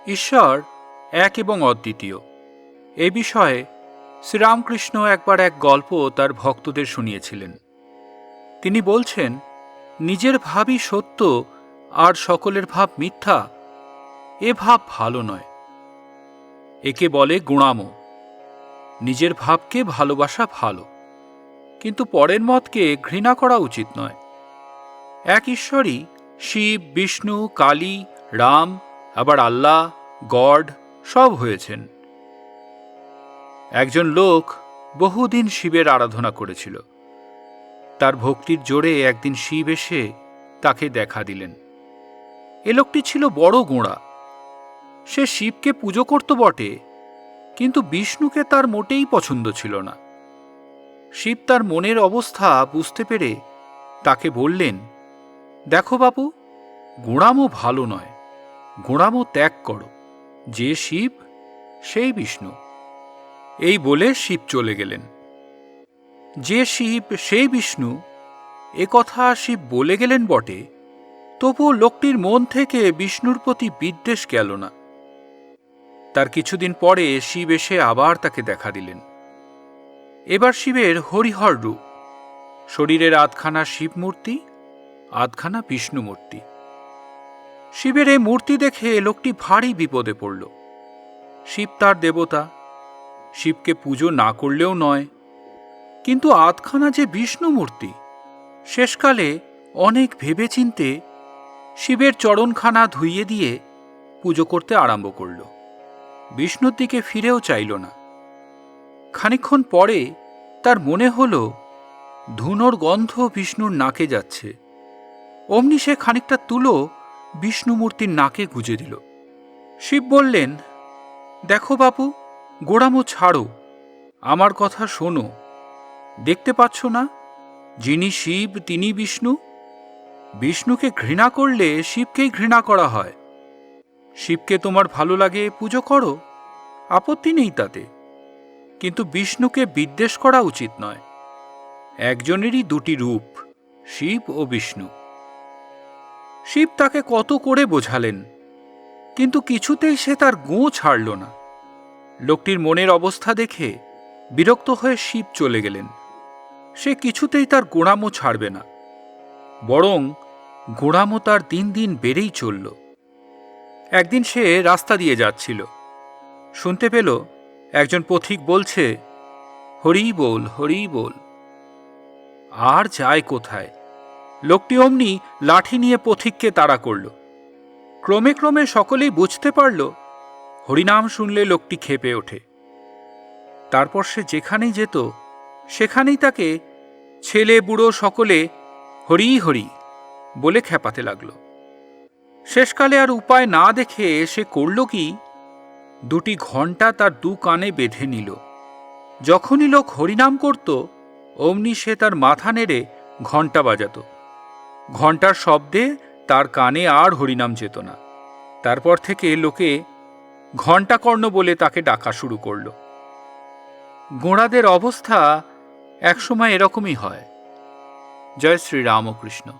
ঈশ্বর এক এবং অদ্বিতীয়। এ বিষয়ে শ্রীরামকৃষ্ণ একবার এক গল্প তার ভক্তদের শুনিয়েছিলেন। তিনি বলছেন, নিজের ভাবই সত্য আর সকলের ভাব মিথ্যা, এ ভাব ভালো নয়। একে বলে গুণামো। নিজের ভাবকে ভালোবাসা ভালো, কিন্তু পরের মতকে ঘৃণা করা উচিত নয়। এক ঈশ্বরই শিব, বিষ্ণু, কালী, রাম, আবার আল্লাহ, গড সব হয়েছেন। একজন লোক বহুদিন শিবের আরাধনা করেছিল। তার ভক্তির জোরে একদিন শিব এসে তাকে দেখা দিলেন। এ লোকটি ছিল বড় গোঁড়া। সে শিবকে পুজো করত বটে, কিন্তু বিষ্ণুকে তার মোটেই পছন্দ ছিল না। শিব তার মনের অবস্থা বুঝতে পেরে তাকে বললেন, দেখো বাবু, গোঁড়ামো ভালো নয়, গোঁড়ামো ত্যাগ করো। যে শিব সেই বিষ্ণু। এই বলে শিব চলে গেলেন। যে শিব সেই বিষ্ণু, এ কথা শিব বলে গেলেন বটে, তবুও লোকটির মন থেকে বিষ্ণুর প্রতি বিদ্বেষ গেল না। তার কিছুদিন পরে শিব এসে আবার তাকে দেখা দিলেন। এবার শিবের হরিহর রূপ। শরীরের আধখানা শিব মূর্তি, আধখানা বিষ্ণু মূর্তি। শিবের এই মূর্তি দেখে লোকটি ভারী বিপদে পড়ল। শিব তার দেবতা, শিবকে পুজো না করলেও নয়, কিন্তু আধখানা যে বিষ্ণু মূর্তি। শেষকালে অনেক ভেবেচিন্তে শিবের চরণখানা ধুইয়ে দিয়ে পুজো করতে আরম্ভ করল। বিষ্ণুর দিকে ফিরেও চাইল না। খানিকক্ষণ পরে তার মনে হল ধুনোর গন্ধ বিষ্ণুর নাকে যাচ্ছে। অমনি সে খানিকটা তুলো বিষ্ণু মূর্তির নাকে গুজে দিল। শিব বললেন, দেখো বাপু, গোড়ামো ছাড়ো, আমার কথা শোনো। দেখতে পাচ্ছ না, যিনি শিব তিনি বিষ্ণু। বিষ্ণুকে ঘৃণা করলে শিবকেই ঘৃণা করা হয়। শিবকে তোমার ভালো লাগে পুজো করো, আপত্তি নেই তাতে, কিন্তু বিষ্ণুকে বিদ্বেষ করা উচিত নয়। একজনেরই দুটি রূপ, শিব ও বিষ্ণু। শিব তাকে কত করে বোঝালেন, কিন্তু কিছুতেই সে তার গোঁ ছাড়ল না। লোকটির মনের অবস্থা দেখে বিরক্ত হয়ে শিব চলে গেলেন। সে কিছুতেই তার গোঁড়ামো ছাড়বে না, বরং গোঁড়ামো তার দিন দিন বেড়েই চলল। একদিন সে রাস্তা দিয়ে যাচ্ছিল, শুনতে পেল একজন পথিক বলছে, হরি বল, হরি বল। আর যায় কোথায়? লোকটি অমনি লাঠি নিয়ে পথিককে তাড়া করল। ক্রমে ক্রমে সকলেই বুঝতে পারল, হরিনাম শুনলে লোকটি ক্ষেপে ওঠে। তারপর সে যেখানেই যেত সেখানেই তাকে ছেলে বুড়ো সকলে হরি হরি বলে খেপাতে লাগল। শেষকালে আর উপায় না দেখে সে করল কি, দুটি ঘণ্টা তার দু কানে বেঁধে নিল। যখনই লোক হরিনাম করত, অমনি সে তার মাথা নেড়ে ঘণ্টা বাজাত। ঘণ্টার শব্দে তার কানে আর হরিনাম যেত না। তারপর থেকে লোকে ঘণ্টাকর্ণ বলে তাকে ডাকা শুরু করল। গোঁড়াদের অবস্থা একসময় এরকমই হয়। জয় শ্রী রামকৃষ্ণ।